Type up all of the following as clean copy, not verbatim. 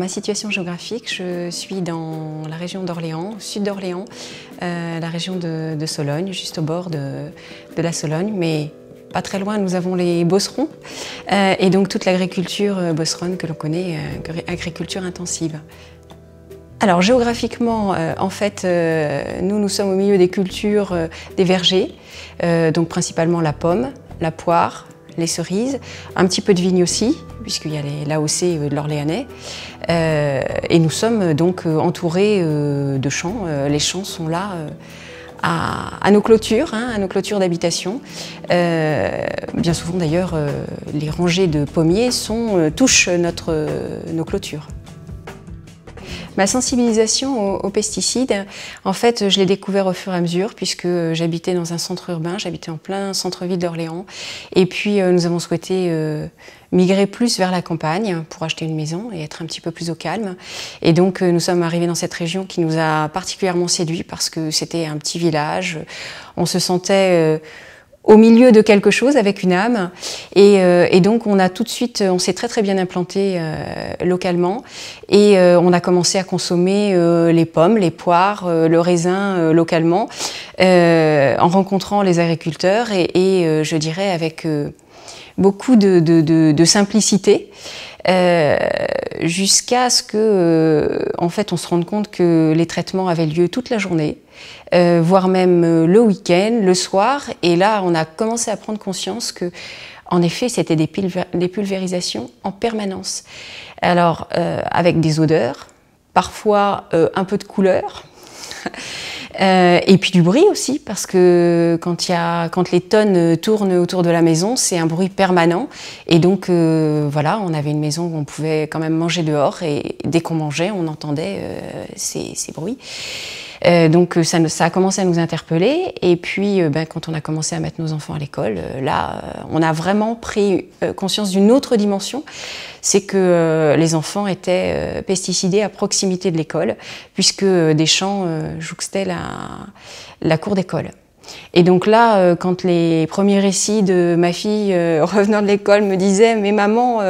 ma situation géographique, je suis dans la région d'Orléans, au sud d'Orléans, la région de Sologne, juste au bord de la Sologne, mais pas très loin, nous avons les Beaucerons, et donc toute l'agriculture beauceronne que l'on connaît, agriculture intensive. Alors géographiquement, en fait, nous sommes au milieu des cultures des vergers, donc principalement la pomme, la poire, les cerises, un petit peu de vigne aussi, puisqu'il y a l'AOC de l'Orléanais. Et nous sommes donc entourés de champs. Les champs sont là à nos clôtures, à nos clôtures d'habitation. Bien souvent d'ailleurs, les rangées de pommiers touchent nos clôtures. Ma sensibilisation aux pesticides, en fait, je l'ai découvert au fur et à mesure puisque j'habitais dans un centre urbain, j'habitais en plein centre-ville d'Orléans. Et puis nous avons souhaité migrer plus vers la campagne pour acheter une maison et être un petit peu plus au calme. Et donc nous sommes arrivés dans cette région qui nous a particulièrement séduits parce que c'était un petit village. On se sentait au milieu de quelque chose avec une âme et donc on s'est très bien implanté localement et on a commencé à consommer les pommes, les poires, le raisin localement en rencontrant les agriculteurs et je dirais avec beaucoup de simplicité jusqu'à ce que en fait on se rende compte que les traitements avaient lieu toute la journée, voire même le week-end, le soir, et là on a commencé à prendre conscience que en effet c'était des pulvérisations en permanence. Alors avec des odeurs, parfois un peu de couleur. Et puis du bruit aussi, parce que quand les tonnes tournent autour de la maison, c'est un bruit permanent. Et donc voilà, on avait une maison où on pouvait quand même manger dehors et dès qu'on mangeait, on entendait ces bruits. Donc ça a commencé à nous interpeller et puis quand on a commencé à mettre nos enfants à l'école, là on a vraiment pris conscience d'une autre dimension, c'est que les enfants étaient pesticidés à proximité de l'école puisque des champs jouxtaient la cour d'école. Et donc là, quand les premiers récits de ma fille revenant de l'école me disaient « Mais maman,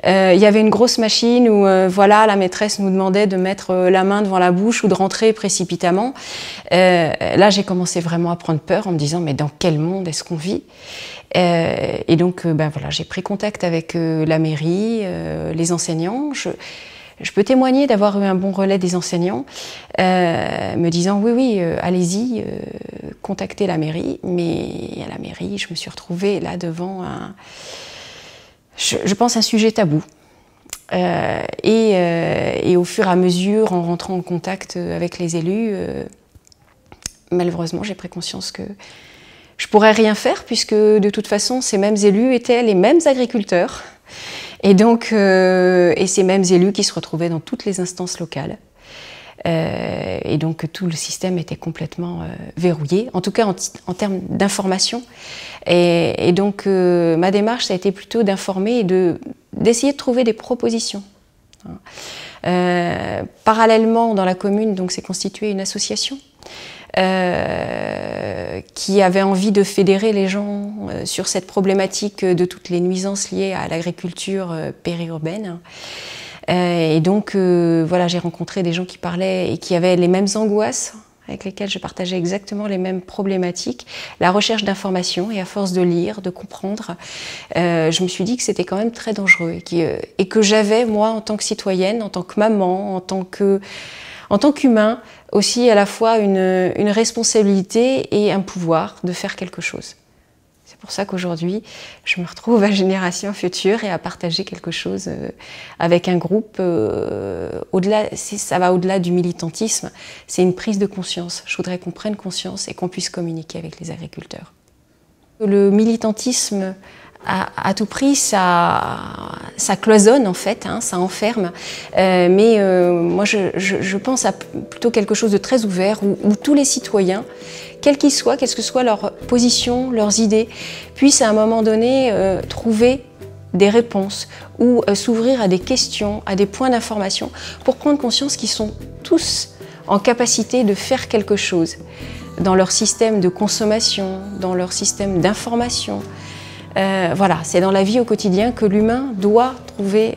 il y avait une grosse machine où voilà, la maîtresse nous demandait de mettre la main devant la bouche ou de rentrer précipitamment », là j'ai commencé vraiment à prendre peur en me disant « Mais dans quel monde est-ce qu'on vit ?» Et donc voilà, j'ai pris contact avec la mairie, les enseignants. Je peux témoigner d'avoir eu un bon relais des enseignants, me disant oui, allez-y, contactez la mairie. Mais à la mairie, je me suis retrouvée là devant je pense un sujet tabou. Et au fur et à mesure, en rentrant en contact avec les élus, malheureusement, j'ai pris conscience que je ne pourrais rien faire puisque de toute façon, ces mêmes élus étaient les mêmes agriculteurs. Et donc, ces mêmes élus qui se retrouvaient dans toutes les instances locales. Et donc, tout le système était complètement verrouillé, en tout cas en termes d'information. Et donc, ma démarche, ça a été plutôt d'informer et d'essayer de trouver des propositions. Parallèlement, dans la commune, donc, s'est constituée une association qui avait envie de fédérer les gens sur cette problématique de toutes les nuisances liées à l'agriculture périurbaine. Et donc, voilà, j'ai rencontré des gens qui parlaient et qui avaient les mêmes angoisses, avec lesquelles je partageais exactement les mêmes problématiques, la recherche d'informations, et à force de lire, de comprendre, je me suis dit que c'était quand même très dangereux et que j'avais, moi, en tant que citoyenne, en tant que maman, en tant qu'humain, aussi à la fois une responsabilité et un pouvoir de faire quelque chose. C'est pour ça qu'aujourd'hui, je me retrouve à Génération Future et à partager quelque chose avec un groupe. Ça va au-delà du militantisme, c'est une prise de conscience. Je voudrais qu'on prenne conscience et qu'on puisse communiquer avec les agriculteurs. Le militantisme, à tout prix, ça cloisonne en fait, ça enferme. Mais moi, je pense à plutôt quelque chose de très ouvert où tous les citoyens, quels qu'ils soient, quelle que soit leur position, leurs idées, puissent à un moment donné trouver des réponses ou s'ouvrir à des questions, à des points d'information pour prendre conscience qu'ils sont tous en capacité de faire quelque chose dans leur système de consommation, dans leur système d'information. Voilà, c'est dans la vie au quotidien que l'humain doit trouver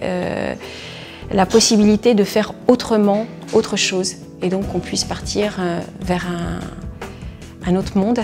la possibilité de faire autrement, autre chose, et donc qu'on puisse partir vers un autre monde.